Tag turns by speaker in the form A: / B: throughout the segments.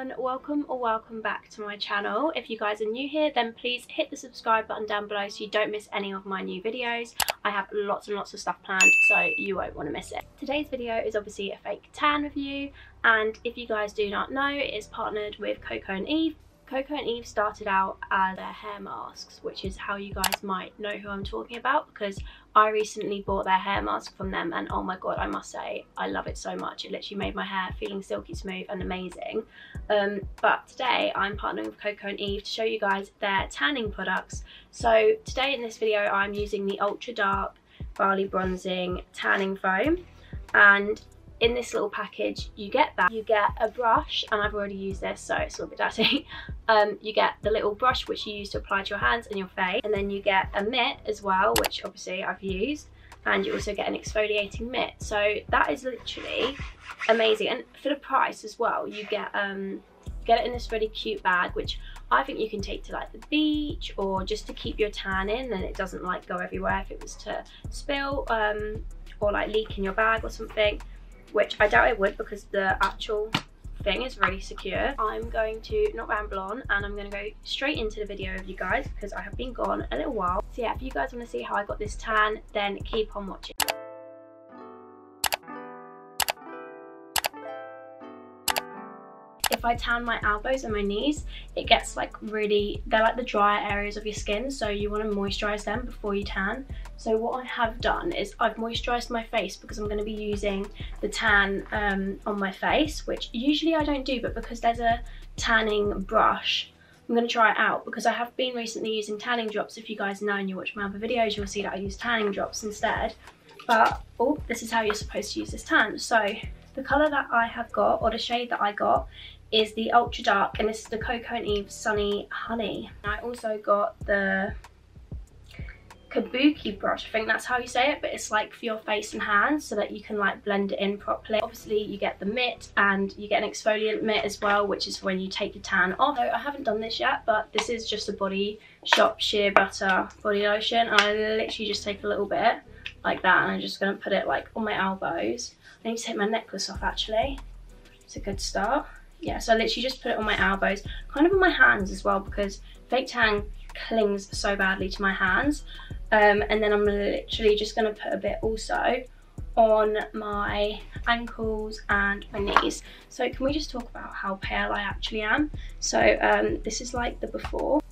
A: everyone, welcome or welcome back to my channel. If you guys are new here, then please hit the subscribe button down below so you don't miss any of my new videos. I have lots and lots of stuff planned, so you won't want to miss it. Today's video is obviously a fake tan review, and if you guys do not know, it is partnered with coco&eve. Coco&eve started out as their hair masks, which is how you guys might know who I'm talking about, because I recently bought their hair mask from them and oh my god, I must say I love it so much. It literally made my hair feeling silky smooth and amazing. But today I'm partnering with coco&eve to show you guys their tanning products. So today in this video I'm using the Ultra Dark Barley Bronzing Tanning Foam, and in this little package you get a brush, and I've already used this so it's a little bit dirty. You get the little brush which you use to apply to your hands and your face, and then you get a mitt as well, which obviously I've used, and you also get an exfoliating mitt. So that is literally amazing, and for the price as well you get it in this really cute bag, which I think you can take to like the beach or just to keep your tan in, and it doesn't like go everywhere if it was to spill or like leak in your bag or something, which I doubt it would because the actual thing is really secure. I'm going to not ramble on and I'm going to go straight into the video with you guys because I have been gone a little while. So yeah, if you guys want to see how I got this tan, then keep on watching. If I tan my elbows and my knees, it gets like really, they're like the drier areas of your skin, so you want to moisturize them before you tan. So what I have done is I've moisturized my face because I'm going to be using the tan on my face, which usually I don't do, but because there's a tanning brush, I'm going to try it out because I have been recently using tanning drops. If you guys know and you watch my other videos, you'll see that I use tanning drops instead. But oh, this is how you're supposed to use this tan. So the colour that I have got, or the shade that I got, is the Ultra Dark, and this is the coco&eve Sunny Honey. I also got the kabuki brush, I think that's how you say it, but it's like for your face and hands so that you can like blend it in properly. Obviously you get the mitt and you get an exfoliant mitt as well, which is when you take the tan off. So I haven't done this yet, but this is just a Body Shop Shea Butter body lotion, and I literally just take a little bit like that and I'm just going to put it like on my elbows. I need to take my necklace off actually. It's a good start. Yeah, so I literally just put it on my elbows, kind of on my hands as well, because fake tan clings so badly to my hands. And then I'm literally just going to put a bit also on my ankles and my knees. So can we just talk about how pale I actually am? So this is like the before.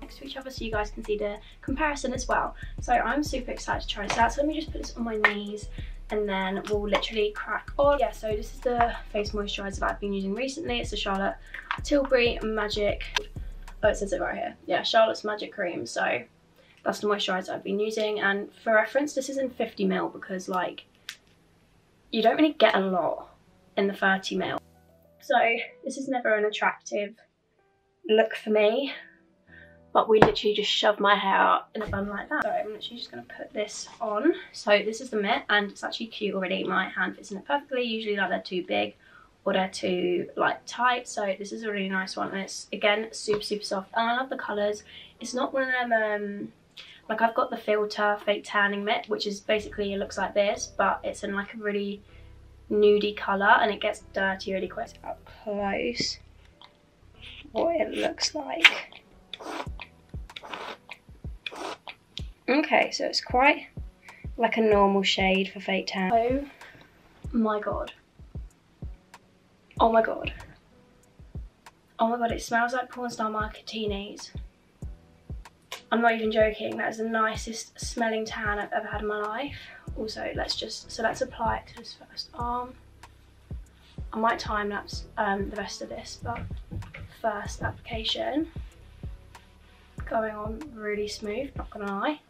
A: Next to each other so you guys can see the comparison as well. So I'm super excited to try this out. So let me just put this on my knees, and then we'll literally crack on. Yeah, so this is the face moisturizer that I've been using recently. It's the Charlotte Tilbury Magic, oh it says it right here, yeah, Charlotte's Magic Cream. So that's the moisturizer I've been using, and for reference this is in 50ml because like you don't really get a lot in the 30ml. So this is never an attractive look for me, but we literally just shove my hair out in a bun like that. So I'm literally just going to put this on. So this is the mitt, and it's actually cute already. My hand fits in it perfectly. Usually like they're too big or they're too like tight. So this is a really nice one, and it's again super soft, and I love the colours. It's not one of them like I've got the Filter Fake Tanning Mitt, which is basically, it looks like this, but it's in like a really nudie colour and it gets dirty really quick. Up close what it looks like. Okay, so it's quite like a normal shade for fake tan. Oh my god. Oh my god. Oh my god, it smells like porn star martinis. I'm not even joking, that is the nicest smelling tan I've ever had in my life. Also, let's apply it to this first arm. I might time lapse the rest of this, but first application going on really smooth, not gonna lie.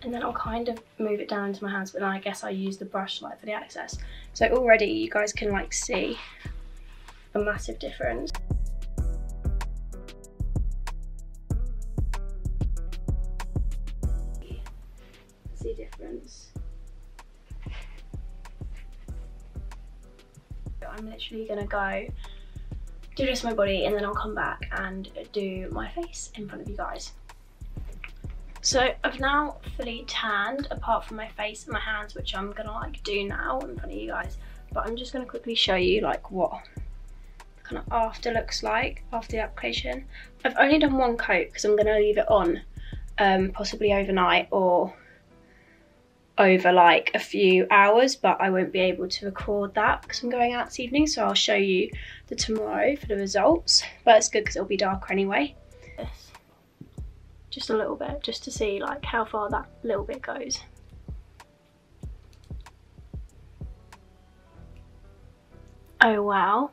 A: And then I'll kind of move it down into my hands, but then I guess I use the brush like for the access. So already you guys can like see a massive difference. See a difference. I'm literally gonna go do this to my body and then I'll come back and do my face in front of you guys. So I've now fully tanned apart from my face and my hands, which I'm gonna like do now in front of you guys, but I'm just gonna quickly show you like what the kind of after looks like after the application. I've only done one coat because I'm gonna leave it on possibly overnight or over like a few hours, but I won't be able to record that because I'm going out this evening, so I'll show you the tomorrow for the results, but it's good because it'll be darker anyway. Just a little bit, just to see like how far that little bit goes. Oh wow,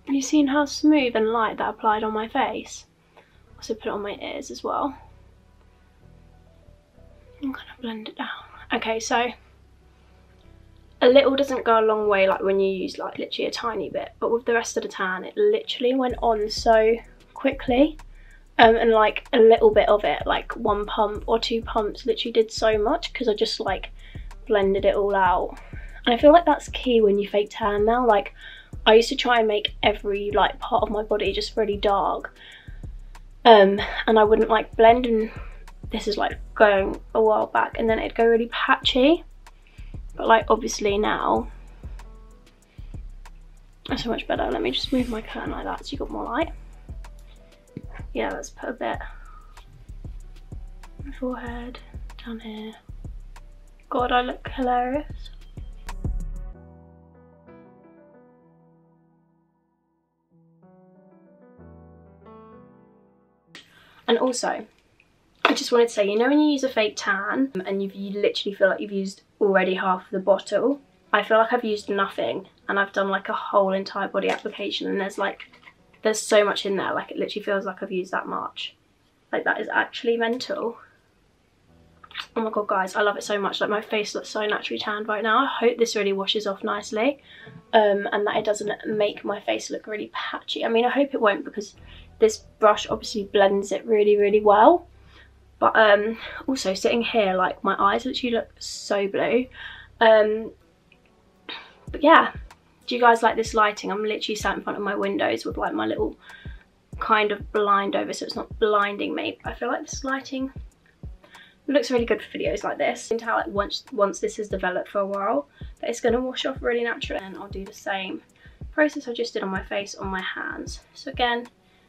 A: have you seen how smooth and light that applied on my face? Also put it on my ears as well. I'm gonna blend it down. Okay, so a little doesn't go a long way like when you use like literally a tiny bit, but with the rest of the tan it literally went on so quickly. And like a little bit of it, like 1 pump or 2 pumps, literally did so much because I just like blended it all out. And I feel like that's key when you fake tan now. Like I used to try and make every like part of my body just really dark, and I wouldn't like blend, and this is like going a while back, and then it'd go really patchy. But like obviously now that's so much better. Let me just move my curtain like that so you got more light. Yeah, let's put a bit on my forehead, down here. God, I look hilarious. And also, I just wanted to say, you know when you use a fake tan and you literally feel like you've used already half of the bottle? I feel like I've used nothing and I've done like a whole entire body application, and there's so much in there, like it literally feels like I've used that much. Like that is actually mental. Oh my god guys, I love it so much. Like my face looks so naturally tanned right now. I hope this really washes off nicely, and that it doesn't make my face look really patchy. I mean, I hope it won't because this brush obviously blends it really, really well. But also sitting here, like my eyes literally look so blue. But yeah. Do you guys like this lighting? I'm literally sat in front of my windows with like my little kind of blind over so it's not blinding me. I feel like this lighting looks really good for videos like this. And how like once this has developed for a while, that it's going to wash off really naturally. And I'll do the same process I just did on my face on my hands. So again,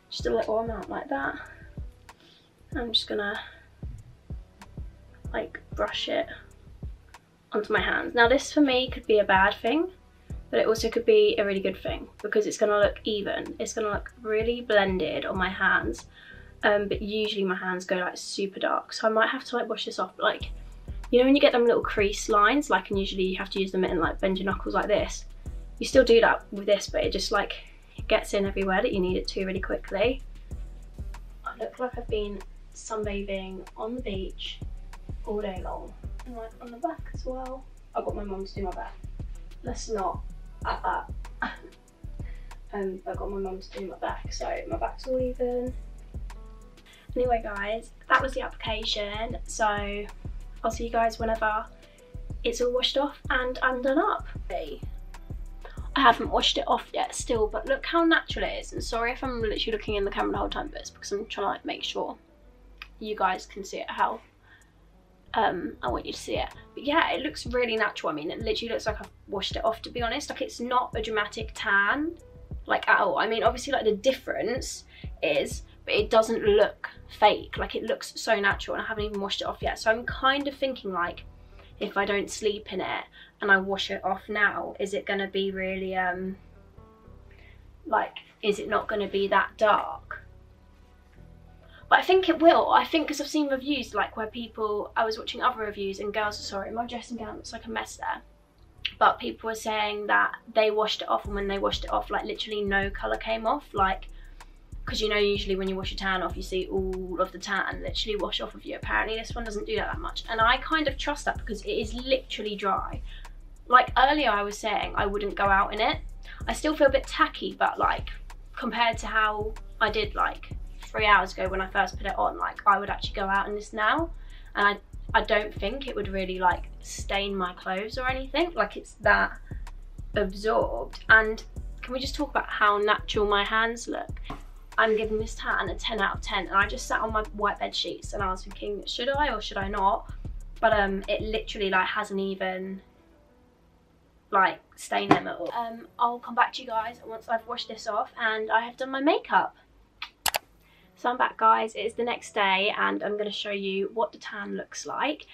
A: just a little amount like that. I'm just gonna like brush it onto my hands. Now this for me could be a bad thing, but it also could be a really good thing because it's gonna look even. It's gonna look really blended on my hands, but usually my hands go like super dark, so I might have to like wash this off. But like, you know when you get them little crease lines, like, and usually you have to use the mitt and like bend your knuckles like this. You still do that with this, but it just like, it gets in everywhere that you need it to really quickly. I look like I've been sunbathing on the beach all day long. And like on the back as well. I got my mum to do my back. Let's not I got my mum to do my back, so my back's all even. Anyway guys, that was the application, so I'll see you guys whenever it's all washed off and I'm done up. I haven't washed it off yet still, but look how natural it is. And sorry if I'm literally looking in the camera the whole time, but it's because I'm trying to like make sure you guys can see it how I want you to see it. But yeah, it looks really natural. I mean, it literally looks like I've washed it off, to be honest. Like, it's not a dramatic tan, like, at all. I mean, obviously, like, the difference is, but it doesn't look fake. Like, it looks so natural, and I haven't even washed it off yet. So I'm kind of thinking, like, if I don't sleep in it and I wash it off now, is it gonna be really, like, is it not gonna be that dark? But I think it will. I think because I've seen reviews like where people, I was watching other reviews and girls, sorry, my dressing gown looks like a mess there. But people were saying that they washed it off, and when they washed it off, like literally no colour came off. Like, because you know usually when you wash your tan off, you see all of the tan literally wash off of you. Apparently this one doesn't do that much. And I kind of trust that because it is literally dry. Like earlier I was saying I wouldn't go out in it. I still feel a bit tacky, but like compared to how I did like 3 hours ago when I first put it on, like I would actually go out in this now, and I don't think it would really like stain my clothes or anything. Like, it's that absorbed. And can we just talk about how natural my hands look? I'm giving this tan a 10 out of 10, and I just sat on my white bed sheets and I was thinking, should I or should I not? But it literally like hasn't even like stained them at all. I'll come back to you guys once I've washed this off and I have done my makeup. So I'm back, guys. It is the next day and I'm going to show you what the tan looks like.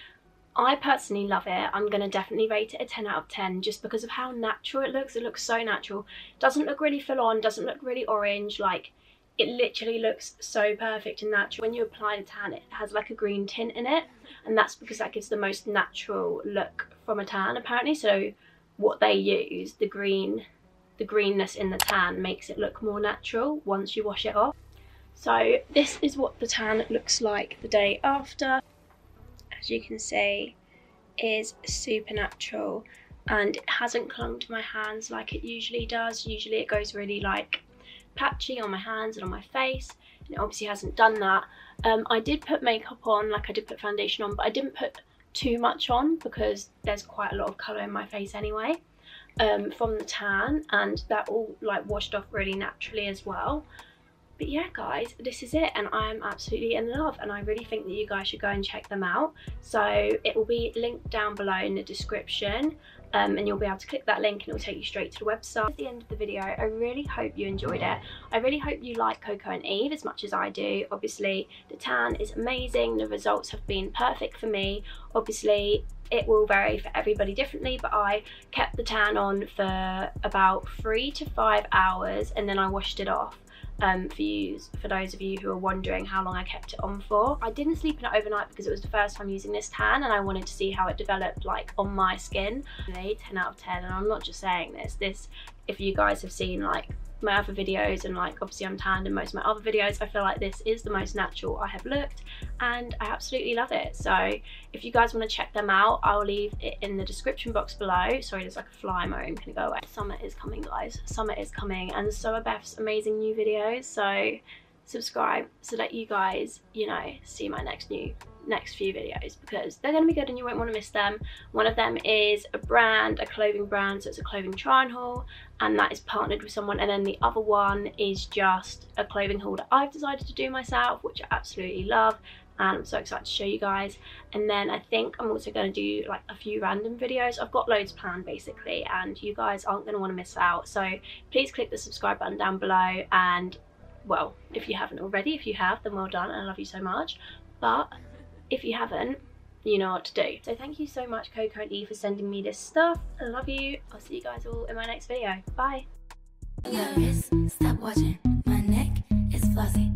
A: I personally love it. I'm going to definitely rate it a 10 out of 10 just because of how natural it looks. It looks so natural. Doesn't look really full on, doesn't look really orange. Like, it literally looks so perfect and natural. When you apply the tan, it has like a green tint in it, and that's because that gives the most natural look from a tan apparently. So what they use, the greenness in the tan makes it look more natural once you wash it off. So this is what the tan looks like the day after. As you can see, is super natural and it hasn't clung to my hands like it usually does. Usually it goes really like patchy on my hands and on my face, and it obviously hasn't done that. I did put makeup on, like I did put foundation on, but I didn't put too much on because there's quite a lot of colour in my face anyway from the tan, and that all like washed off really naturally as well. But yeah, guys, this is it, and I'm absolutely in love, and I really think that you guys should go and check them out. So it will be linked down below in the description, and you'll be able to click that link and it will take you straight to the website. At the end of the video, I really hope you enjoyed it. I really hope you like coco&eve as much as I do. Obviously, the tan is amazing. The results have been perfect for me. Obviously, it will vary for everybody differently, but I kept the tan on for about 3 to 5 hours and then I washed it off. For those of you who are wondering how long I kept it on for. I didn't sleep in it overnight because it was the first time using this tan and I wanted to see how it developed like on my skin. 10 out of 10, and I'm not just saying this, if you guys have seen like my other videos, and like obviously I'm tanned in most of my other videos, I feel like this is the most natural I have looked and I absolutely love it. So if you guys want to check them out, I'll leave it in the description box below. Sorry, there's like a fly in my room, can it go away? Summer is coming, guys. Summer is coming, and so are Beth's amazing new videos, so subscribe so that you guys, you know, see my next few videos because they're going to be good and you won't want to miss them. One of them is a clothing brand, so it's a clothing try on haul, and that is partnered with someone, and then the other one is just a clothing haul that I've decided to do myself, which I absolutely love and I'm so excited to show you guys. And then I think I'm also going to do like a few random videos. I've got loads planned basically, and you guys aren't going to want to miss out, so please click the subscribe button down below. And well, if you haven't already, if you have, then well done, I love you so much. But if you haven't, you know what to do. So thank you so much, coco&eve, for sending me this stuff. I love you. I'll see you guys all in my next video. Bye.
B: Stop watching. My neck is fuzzy.